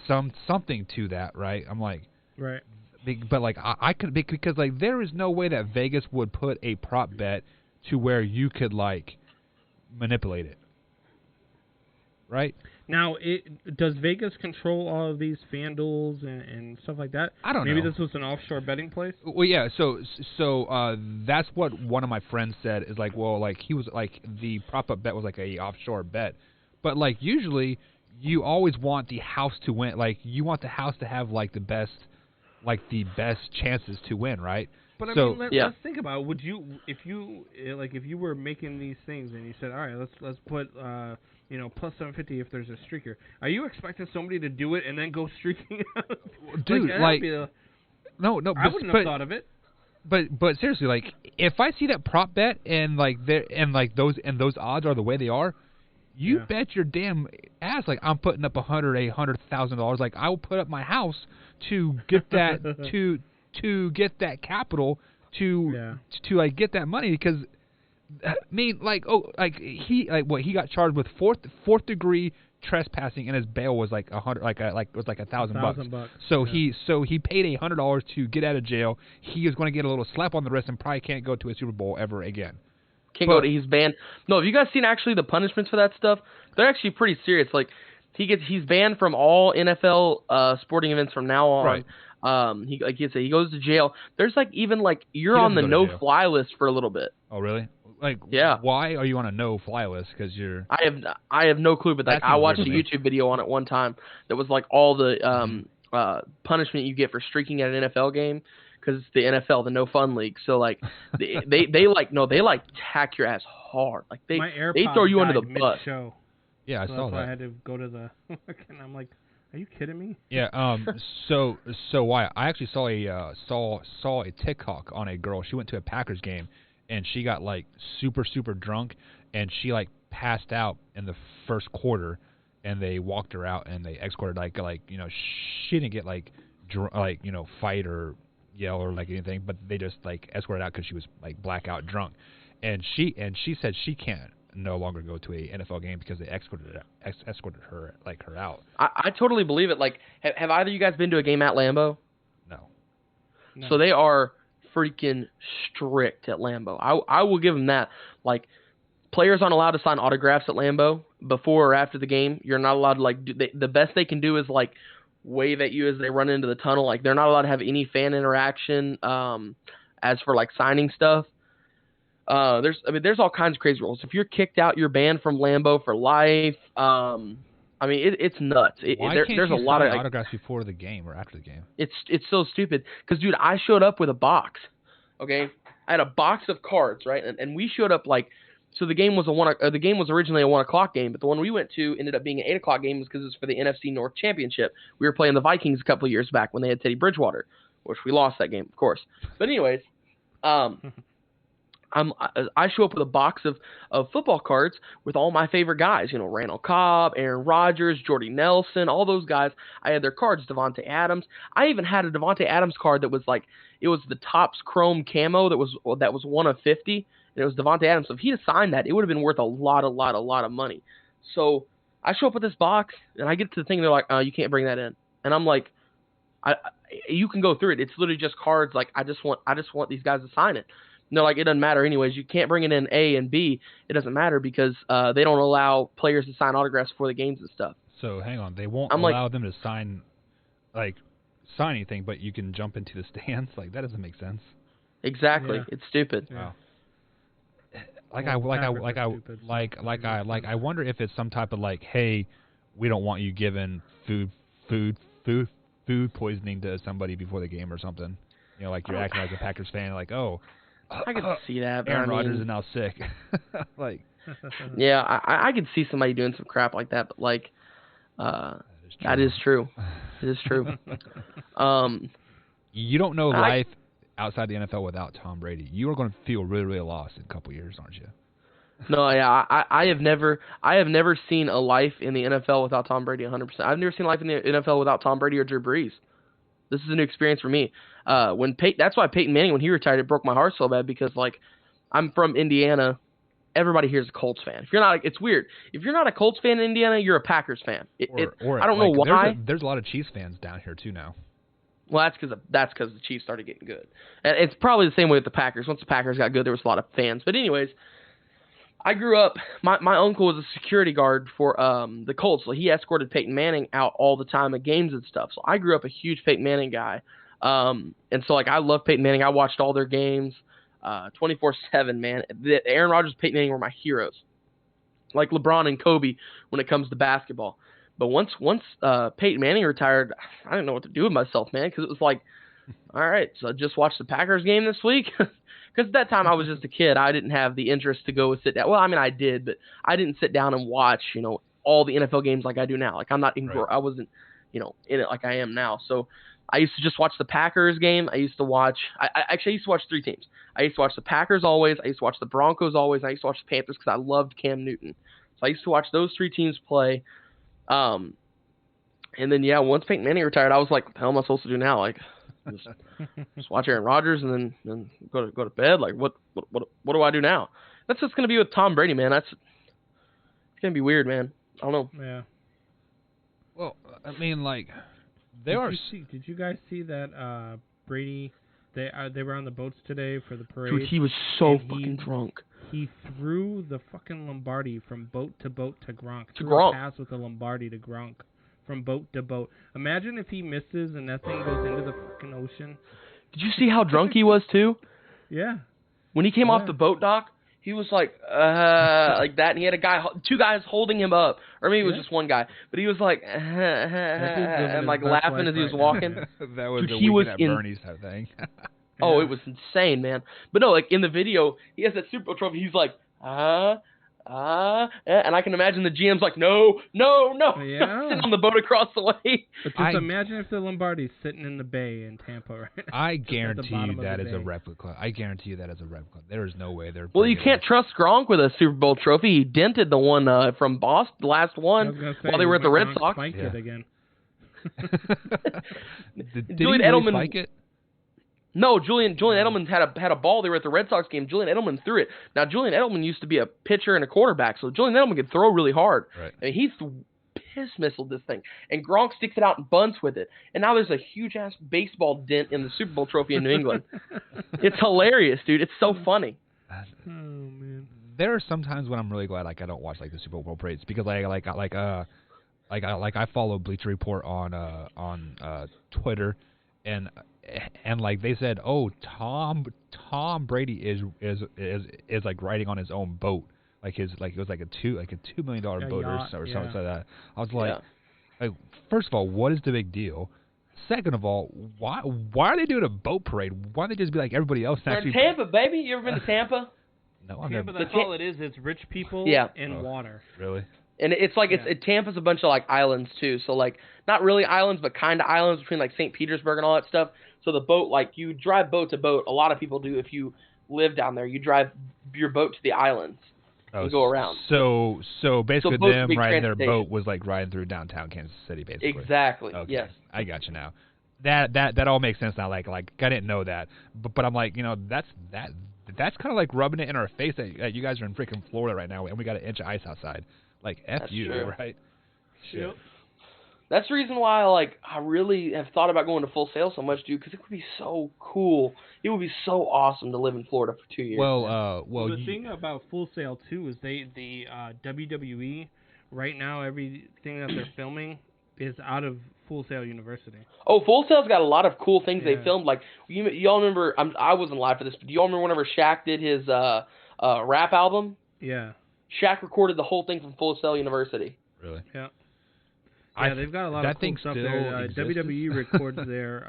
something to that, right? I'm like, Right. but like I could because like there is no way that Vegas would put a prop bet to where you could like manipulate it, right? Now, does Vegas control all of these FanDuels and stuff like that? I don't Maybe know. this was an offshore betting place. Well, yeah. So that's what one of my friends said is like, well, like he was like the prop up bet was like a offshore bet, but like usually you always want the house to win. Like you want the house to have like the best chances to win, right? But I So mean, let's think about it. Would you, if you were making these things and you said, all right, let's put plus 750 if there's a streaker. Are you expecting somebody to do it and then go streaking out? dude, no, I wouldn't have thought of it. But seriously, like if I see that prop bet and like those odds are the way they are, you bet your damn ass like I'm putting up $100,000. Like I will put up my house to get that to get that capital to like get that money because I mean he got charged with fourth degree trespassing and his bail was like $1,000. So he paid $100 to get out of jail. He is going to get a little slap on the wrist and probably can't go to a Super Bowl ever again. He's banned. No, have you guys seen actually the punishments for that stuff? They're actually pretty serious. Like he's banned from all NFL sporting events from now on. Right. He goes to jail. There's like even like you're on the no-fly list for a little bit. Oh really? Like yeah. Why are you on a no-fly list? Because you're. I have no clue, but like I watched a YouTube video on it one time that was like all the punishment you get for streaking at an NFL game. Because it's the NFL, the no fun league. So like they tack your ass hard. Like they throw you under the bus. Show. Yeah, I saw that. I had to go to the and I'm like, are you kidding me? Yeah. So why I actually saw a TikTok on a girl. She went to a Packers game and she got like super drunk and she like passed out in the first quarter and they walked her out and they escorted she didn't get fight or yell or like anything, but they just like escorted out because she was like blackout drunk, and she said she can't no longer go to a NFL game because they escorted her out. I totally believe it. Like, have either of you guys been to a game at Lambeau? No. So they are freaking strict at Lambeau. I will give them that. Like, players aren't allowed to sign autographs at Lambeau before or after the game. You're not allowed to the best they can do is like wave at you as they run into the tunnel. Like they're not allowed to have any fan interaction. As for like signing stuff, there's all kinds of crazy rules. If you're kicked out, you're banned from Lambeau for life. It's nuts. There's a lot of autographs before the game or after the game. It's so stupid because dude, I showed up with a box. Okay, I had a box of cards, right, and we showed up like. So the game was the game was originally a 1:00 game, but the one we went to ended up being an 8:00 game because it was for the NFC North Championship. We were playing the Vikings a couple of years back when they had Teddy Bridgewater, which we lost that game, of course. But anyways, I show up with a box of football cards with all my favorite guys. You know, Randall Cobb, Aaron Rodgers, Jordy Nelson, all those guys. I had their cards, Devontae Adams. I even had a Devontae Adams card that was like it was the Topps Chrome camo that was 1 of 50. And it was Devontae Adams. So if he'd have signed that, it would have been worth a lot of money. So I show up with this box, and I get to the thing, and they're like, you can't bring that in. And I'm like, you can go through it. It's literally just cards. Like, I just want these guys to sign it. And they're like, it doesn't matter anyways. You can't bring it in A and B. It doesn't matter because they don't allow players to sign autographs before the games and stuff. So hang on. They won't allow them to sign anything, but you can jump into the stands? Like, that doesn't make sense. Exactly. Yeah. It's stupid. Wow. I wonder if it's some type of like, hey, we don't want you giving food poisoning to somebody before the game or something. You know, like you're acting like a Packers fan, like, oh, I can see that. But Aaron Rodgers is now sick. Like, yeah, I could see somebody doing some crap like that, but like, that is true. It is true. You don't know life outside the NFL without Tom Brady. You are going to feel really, really lost in a couple years, aren't you? No, yeah, I have never seen a life in the NFL without Tom Brady 100%. I've never seen life in the NFL without Tom Brady or Drew Brees. This is a new experience for me. That's why Peyton Manning, when he retired, it broke my heart so bad because like I'm from Indiana, everybody here is a Colts fan. If you're not, it's weird. If you're not a Colts fan in Indiana, you're a Packers fan. Or I don't know why. There's a lot of Chiefs fans down here too now. Well, that's because the Chiefs started getting good. And it's probably the same way with the Packers. Once the Packers got good, there was a lot of fans. But anyways, I grew up. My uncle was a security guard for the Colts, so he escorted Peyton Manning out all the time at games and stuff. So I grew up a huge Peyton Manning guy, and so like I love Peyton Manning. I watched all their games, 24/7. Man, Aaron Rodgers, Peyton Manning were my heroes, like LeBron and Kobe when it comes to basketball. But once Peyton Manning retired, I didn't know what to do with myself, man, because it was like, all right, so I just watched the Packers game this week. Because at that time I was just a kid. I didn't have the interest to go sit down. Well, I mean, I did, but I didn't sit down and watch, all the NFL games like I do now. Like I wasn't, in it like I am now. So I used to just watch the Packers game. I used to watch. I used to watch 3 teams. I used to watch the Packers always. I used to watch the Broncos always. I used to watch the Panthers because I loved Cam Newton. So I used to watch those 3 teams play. And then once Peyton Manning retired, I was like, what the hell am I supposed to do now? Like, just watch Aaron Rodgers and then go to bed. Like, what do I do now? That's what's gonna be with Tom Brady, man. It's gonna be weird, man. I don't know. Yeah. Well, I mean, like, Did you guys see that Brady? They were on the boats today for the parade. Dude, he was so fucking drunk. He threw the fucking Lombardi from boat to Gronk. Threw a pass with the Lombardi to Gronk from boat to boat. Imagine if he misses and that thing goes into the fucking ocean. Did you see how drunk he was too? Yeah. When he came off the boat dock, he was like like that, and he had 2 guys holding him up, or maybe it was just one guy, but he was like and like laughing as he was walking. That was Dude, the he was Weekend at Bernie's type thing. Oh, it was insane, man. But no, like in the video, he has that Super Bowl trophy. He's like, and I can imagine the GM's like, no, Yeah. sitting on the boat across the way. But just imagine if the Lombardi's sitting in the bay in Tampa, right? I guarantee you that is a replica. I guarantee you that is a replica. There is no way they're. Well, you can't trust Gronk with a Super Bowl trophy. He dented the one from Boston, the last one, while they were at the Red Sox. Spike it again. Did Julian he really Edelman spike it? No, Julian Edelman had a ball. They were at the Red Sox game. Julian Edelman threw it. Now, Julian Edelman used to be a pitcher and a quarterback, so Julian Edelman could throw really hard. Right. And he's piss-missiled this thing. And Gronk sticks it out and bunts with it. And now there's a huge-ass baseball dent in the Super Bowl trophy in New England. It's hilarious, dude. It's so funny. Oh, man. There are some times when I'm really glad I don't watch the Super Bowl parades because I follow Bleacher Report on Twitter, and like they said, oh, Tom Brady is like riding on his own boat, it was like a $2 million boat or something like that. I was like, first of all, what is the big deal? Second of all, why are they doing a boat parade? Why don't they just be like everybody else? They're in Tampa, baby. You ever been to Tampa? No, I've Tampa, never. that's all it is. It's rich people and water. Really? And it's like Tampa's a bunch of like islands too. So like not really islands, but kind of islands between like St. Petersburg and all that stuff. So the boat, like you drive boat to boat. A lot of people do if you live down there. You drive your boat to the islands and go around. So basically, them riding their boat was like riding through downtown Kansas City, basically. Exactly. Okay. Yes. I got you now. That all makes sense now. Like I didn't know that, but I'm like, that's kind of like rubbing it in our face that you guys are in freaking Florida right now and we got an inch of ice outside. Like F That's you, true. right? Yep. That's the reason why I really have thought about going to Full Sail so much, dude, because it would be so cool. It would be so awesome to live in Florida for 2 years. Well, the thing about Full Sail too is the WWE right now, everything that they're filming is out of Full Sail University. Oh, Full Sail's got a lot of cool things they filmed. Like y'all remember? I wasn't live for this, but do y'all remember whenever Shaq did his rap album? Yeah. Shaq recorded the whole thing from Full Sail University. Really? Yeah. Yeah, they've got a lot of cool stuff there. WWE records their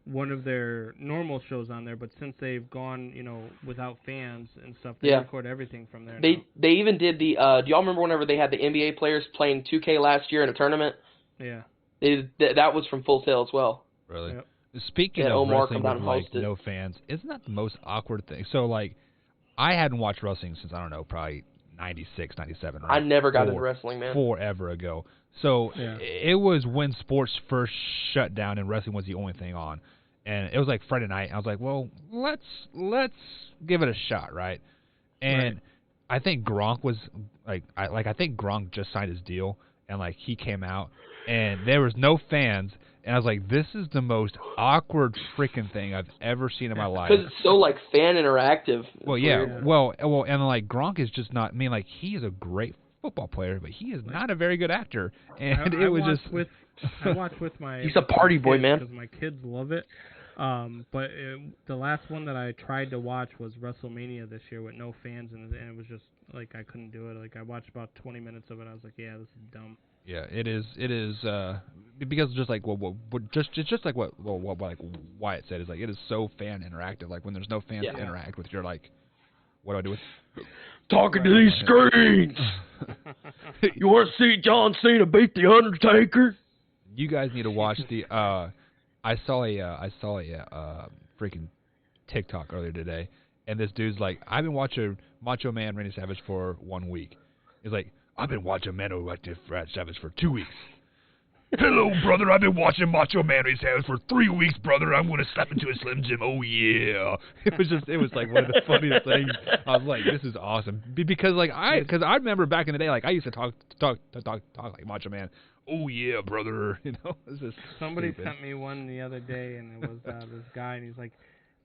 one of their normal shows on there, but since they've gone, without fans and stuff, they record everything from there. They even did the. Do y'all remember whenever they had the NBA players playing 2K last year in a tournament? Yeah. That was from Full Sail as well. Really? Yep. Speaking of Omar wrestling with no fans, isn't that the most awkward thing? So I hadn't watched wrestling since, I don't know, probably 96, 97. Right? I never got into wrestling, man. Forever ago. So it was when sports first shut down and wrestling was the only thing on. And it was like Friday night. I was like, well, let's give it a shot, right? And I think Gronk was I think Gronk just signed his deal, and like he came out and there was no fans. And I was like, this is the most awkward freaking thing I've ever seen in my life. Because it's so, like, fan interactive. Well, yeah. Well, and, like, Gronk is just not... I mean, like, he is a great football player, but he is not a very good actor. And it was just... I watch with my... He's a party boy, man. Because my kids love it. But the last one that I tried to watch was WrestleMania this year with no fans, and it was just, like, I couldn't do it. Like, I watched about 20 minutes of it, and I was like, yeah, this is dumb. Yeah, it is. Because just like just like what like Wyatt said is like it is so fan interactive. Like when there's no fans to interact with, you're like, what do I do with talking to these screens? You want to see John Cena beat the Undertaker? You guys need to watch the. I saw a freaking TikTok earlier today, and this dude's like, I've been watching Macho Man Randy Savage for 1 week. He's like, I've been watching Randy Savage for 2 weeks. Hello, brother. I've been watching Macho Man Randy Savage for 3 weeks, brother. I'm going to step into a Slim Jim. Oh, yeah. It was like one of the funniest things. I was like, this is awesome. Because I remember back in the day, like, I used to talk like Macho Man. Oh, yeah, brother. You know, it's just somebody sent me one the other day, and it was this guy, and he's like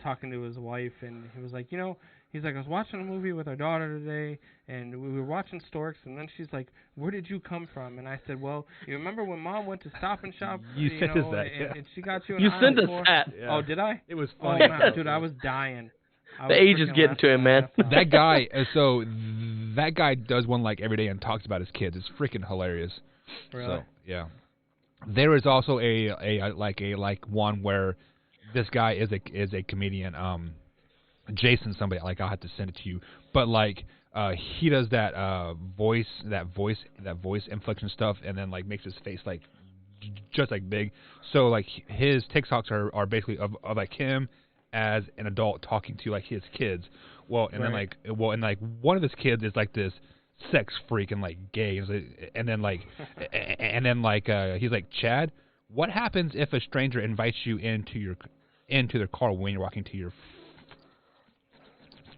talking to his wife, and he was like, you know, he's like, I was watching a movie with our daughter today, and we were watching Storks, and then she's like, where did you come from? And I said, well, you remember when Mom went to Stop and Shop, you sent us that, and she got you an You sent us that. Yeah. Oh, did I? It was funny. Oh, man, dude, I was dying. The age is getting to him, man. That guy, that guy does one like every day and talks about his kids. It's freaking hilarious. Really? So, yeah. There is also a one where this guy is a comedian. Jason, somebody, like, I'll have to send it to you, but like he does that voice inflection stuff, and then like makes his face like just like big. So like his TikToks are basically of like him as an adult talking to like his kids. Well, and then like one of his kids is like this sex freak and like gay, and then he's like, Chad, what happens if a stranger invites you into their car when you're walking to your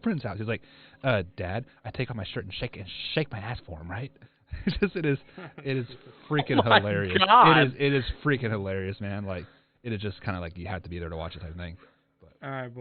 friend's house? He's like, Dad, I take off my shirt and shake my ass for him, right? It is freaking hilarious. God. It is freaking hilarious, man. Like, it is just kind of like you have to be there to watch it type of thing. All right, boy.